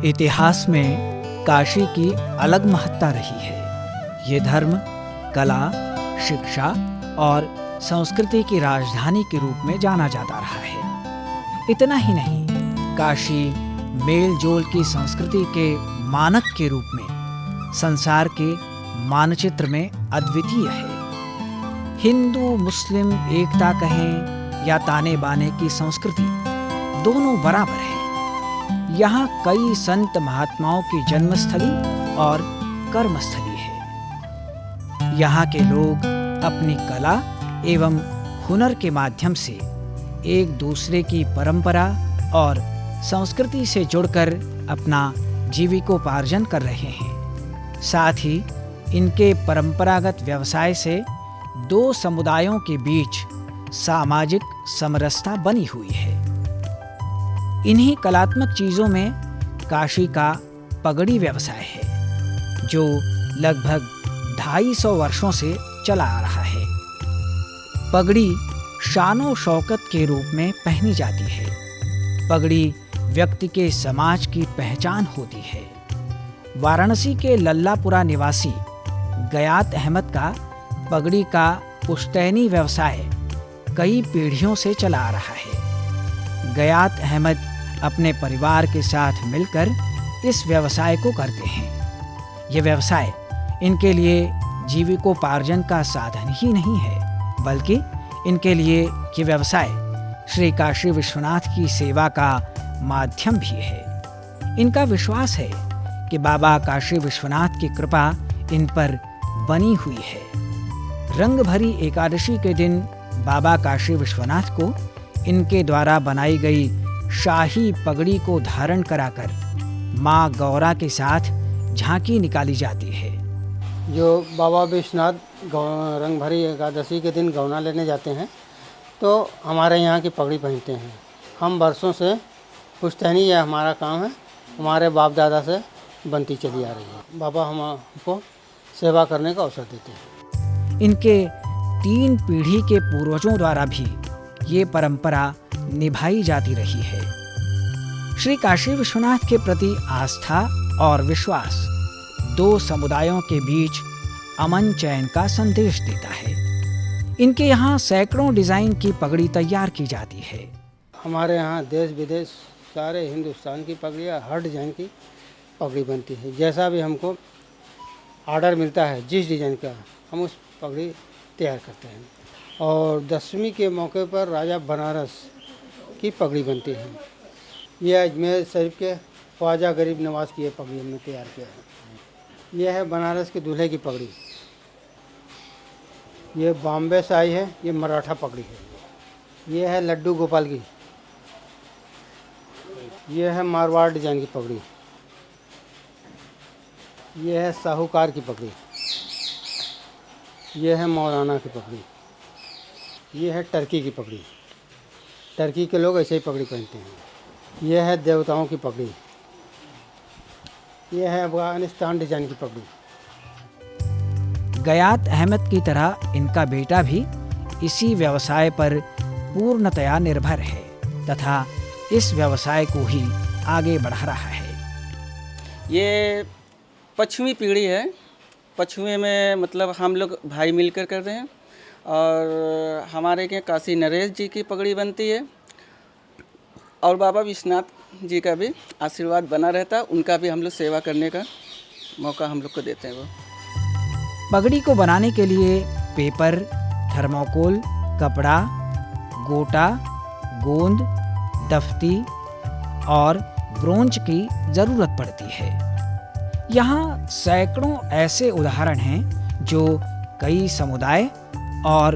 इतिहास में काशी की अलग महत्ता रही है। ये धर्म, कला, शिक्षा और संस्कृति की राजधानी के रूप में जाना जाता रहा है। इतना ही नहीं, काशी मेल जोल की संस्कृति के मानक के रूप में संसार के मानचित्र में अद्वितीय है। हिंदू मुस्लिम एकता कहें या ताने बाने की संस्कृति, दोनों बराबर है। यहाँ कई संत महात्माओं की जन्मस्थली और कर्मस्थली है। यहाँ के लोग अपनी कला एवं हुनर के माध्यम से एक दूसरे की परंपरा और संस्कृति से जुड़कर अपना जीविकोपार्जन कर रहे हैं। साथ ही इनके परंपरागत व्यवसाय से दो समुदायों के बीच सामाजिक समरसता बनी हुई है। इन्हीं कलात्मक चीजों में काशी का पगड़ी व्यवसाय है, जो लगभग 250 वर्षों से चला आ रहा है। पगड़ी शानो शौकत के रूप में पहनी जाती है। पगड़ी व्यक्ति के समाज की पहचान होती है। वाराणसी के लल्लापुरा निवासी गयात अहमद का पगड़ी का पुश्तैनी व्यवसाय कई पीढ़ियों से चला आ रहा है। गयात अहमद अपने परिवार के साथ मिलकर इस व्यवसाय को करते हैं। यह व्यवसाय इनके लिए जीविकोपार्जन का साधन ही नहीं है, बल्कि इनके लिए ये व्यवसाय श्री काशी विश्वनाथ की सेवा का माध्यम भी है। इनका विश्वास है कि बाबा काशी विश्वनाथ की कृपा इन पर बनी हुई है। रंग भरी एकादशी के दिन बाबा काशी विश्वनाथ को इनके द्वारा बनाई गई शाही पगड़ी को धारण कराकर माँ गौरा के साथ झांकी निकाली जाती है। जो बाबा विश्वनाथ रंग भरी एकादशी के दिन गौना लेने जाते हैं तो हमारे यहाँ की पगड़ी पहनते हैं। हम वर्षों से पुश्तैनी यह हमारा काम है, हमारे बाप दादा से बनती चली आ रही है। बाबा हमको सेवा करने का अवसर देते हैं। इनके 3 पीढ़ी के पूर्वजों द्वारा भी ये परंपरा निभाई जाती रही है। श्री काशी विश्वनाथ के प्रति आस्था और विश्वास दो समुदायों के बीच अमन चैन का संदेश देता है। इनके यहाँ सैकड़ों डिजाइन की पगड़ी तैयार की जाती है। हमारे यहाँ देश विदेश सारे हिंदुस्तान की पगड़ियाँ, हर डिजाइन की पगड़ी बनती है। जैसा भी हमको ऑर्डर मिलता है, जिस डिजाइन का, हम उस पगड़ी तैयार करते हैं। और दशमी के मौके पर राजा बनारस की पगड़ी बनती है। यह अजमेर शरीफ के ख्वाजा गरीब नवाज की ये पगड़ी हमने तैयार किया है। यह है बनारस के दूल्हे की पगड़ी। ये बॉम्बे से आई है, ये मराठा पगड़ी है। ये है लड्डू गोपाल की। ये है मारवाड़ डिजाइन की पगड़ी। ये है साहूकार की पगड़ी। ये है मौलाना की पगड़ी। ये है टर्की की पगड़ी। टर्की के लोग ऐसे ही पगड़ी पहनते हैं। ये है देवताओं की पगड़ी। ये है अफगानिस्तान डिजाइन की पगड़ी। गयात अहमद की तरह इनका बेटा भी इसी व्यवसाय पर पूर्णतया निर्भर है तथा इस व्यवसाय को ही आगे बढ़ा रहा है। ये 5वीं पीढ़ी है। 5वीं में मतलब हम लोग भाई मिलकर कर रहे हैं। और हमारे के काशी नरेश जी की पगड़ी बनती है और बाबा विश्वनाथ जी का भी आशीर्वाद बना रहता। उनका भी हम लोग सेवा करने का मौका हम लोग को देते हैं। वो पगड़ी को बनाने के लिए पेपर, थर्मोकोल, कपड़ा, गोटा, गोंद, दफ्ती और ब्रोंज की जरूरत पड़ती है। यहाँ सैकड़ों ऐसे उदाहरण हैं जो कई समुदाय और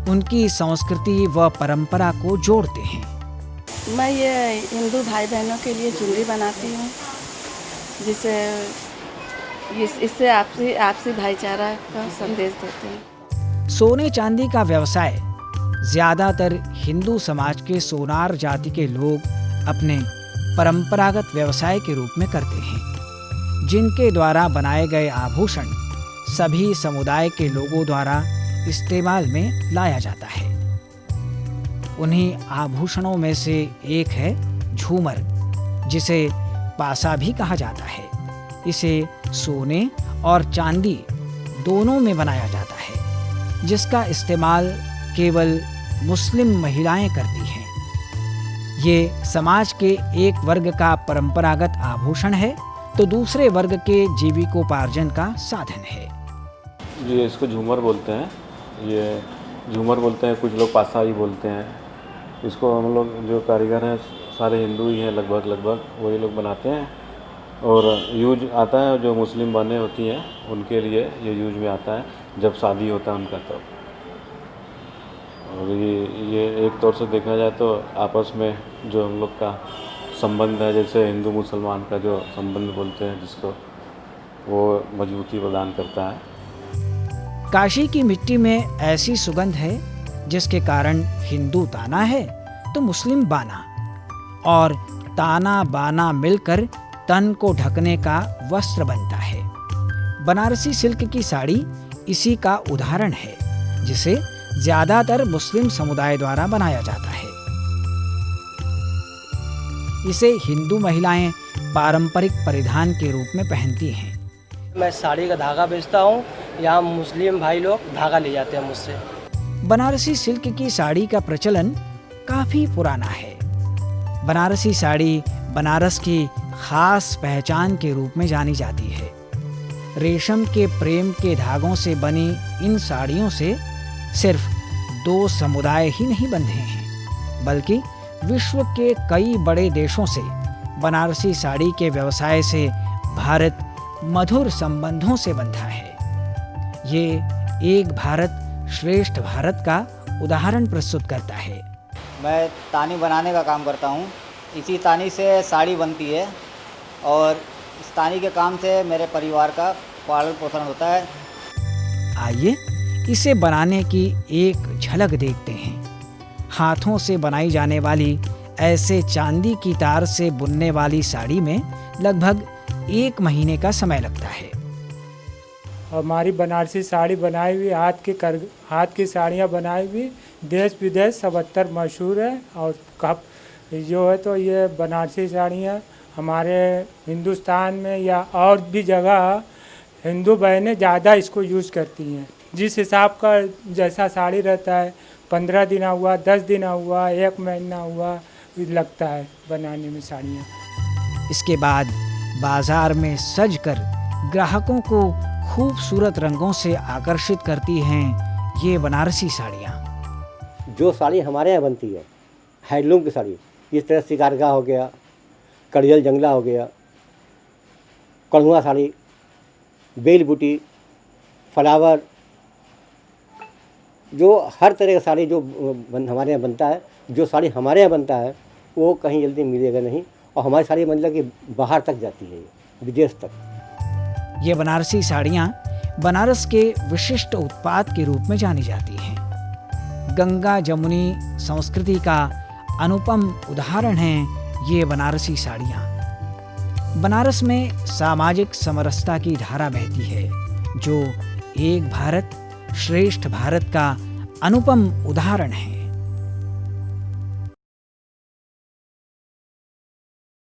उनकी संस्कृति व परंपरा को जोड़ते हैं। मैं ये हिंदू भाई बहनों के लिए चुनरी बनाती हूँ, जिससे इससे आपसी भाईचारा का संदेश देते हैं। सोने चांदी का व्यवसाय ज्यादातर हिंदू समाज के सोनार जाति के लोग अपने परंपरागत व्यवसाय के रूप में करते हैं, जिनके द्वारा बनाए गए आभूषण सभी समुदाय के लोगों द्वारा इस्तेमाल में लाया जाता है। उन्हीं आभूषणों में से एक है झूमर, जिसे पासा भी कहा जाता है। इसे सोने और चांदी दोनों में बनाया जाता है, जिसका इस्तेमाल केवल मुस्लिम महिलाएं करती हैं। ये समाज के एक वर्ग का परंपरागत आभूषण है तो दूसरे वर्ग के जीविकोपार्जन का साधन है। ये इसको झूमर बोलते हैं, ये झूमर बोलते हैं, कुछ लोग पासा ही बोलते हैं। इसको हम लोग जो कारीगर हैं सारे हिंदू ही हैं, लगभग वही लोग बनाते हैं। और यूज आता है जो मुस्लिम बहनें होती हैं उनके लिए ये यूज में आता है जब शादी होता है उनका तब। और ये एक तौर से देखा जाए तो आपस में जो हम लोग का संबंध है, जैसे हिंदू मुसलमान का जो संबंध बोलते हैं जिसको, वो मजबूती प्रदान करता है। काशी की मिट्टी में ऐसी सुगंध है जिसके कारण हिंदू ताना है तो मुस्लिम बाना, और ताना बाना मिलकर तन को ढकने का वस्त्र बनता है। बनारसी सिल्क की साड़ी इसी का उदाहरण है, जिसे ज्यादातर मुस्लिम समुदाय द्वारा बनाया जाता है। इसे हिंदू महिलाएं पारंपरिक परिधान के रूप में पहनती हैं। मैं साड़ी का धागा बेचता हूँ, यहाँ मुस्लिम भाई लोग धागा ले जाते हैं मुझसे। बनारसी सिल्क की साड़ी का प्रचलन काफी पुराना है। बनारसी साड़ी बनारस की खास पहचान के रूप में जानी जाती है। रेशम के प्रेम के धागों से बनी इन साड़ियों से सिर्फ 2 समुदाय ही नहीं बंधे हैं, बल्कि विश्व के कई बड़े देशों से बनारसी साड़ी के व्यवसाय से भारत मधुर संबंधों से बंधा है। ये एक भारत श्रेष्ठ भारत का उदाहरण प्रस्तुत करता है। मैं तानी बनाने का काम करता हूँ। इसी तानी से साड़ी बनती है और इस तानी के काम से मेरे परिवार का पालन पोषण होता है। आइए इसे बनाने की एक झलक देखते हैं। हाथों से बनाई जाने वाली ऐसे चांदी की तार से बुनने वाली साड़ी में लगभग 1 महीने का समय लगता है। हमारी बनारसी साड़ी बनाई हुई हाथ की साड़ियाँ बनाई हुई देश विदेश सबतर मशहूर है। और कप जो है तो ये बनारसी साड़ियाँ हमारे हिंदुस्तान में या और भी जगह हिंदू बहनें ज़्यादा इसको यूज़ करती हैं। जिस हिसाब का जैसा साड़ी रहता है, 15 दिन हुआ, 10 दिन हुआ, 1 महीना हुआ, लगता है बनाने में साड़ियाँ। इसके बाद बाजार में सजकर ग्राहकों को खूबसूरत रंगों से आकर्षित करती हैं ये बनारसी साड़ियाँ। जो साड़ी हमारे यहाँ बनती है हैंडलूम की साड़ी, इस तरह शिकारगाह हो गया, कड़ियल जंगला हो गया, कढ़ुआ साड़ी, बेल बूटी, फ्लावर, जो हर तरह का साड़ी जो हमारे यहाँ बनता है, जो साड़ी हमारे यहाँ बनता है वो कहीं जल्दी मिलेगा नहीं। और हमारी साड़ी मतलब कि बाहर तक जाती है, विदेश तक। ये बनारसी साड़ियाँ बनारस के विशिष्ट उत्पाद के रूप में जानी जाती हैं। गंगा जमुनी संस्कृति का अनुपम उदाहरण हैं ये बनारसी साड़ियाँ। बनारस में सामाजिक समरसता की धारा बहती है, जो एक भारत श्रेष्ठ भारत का अनुपम उदाहरण है।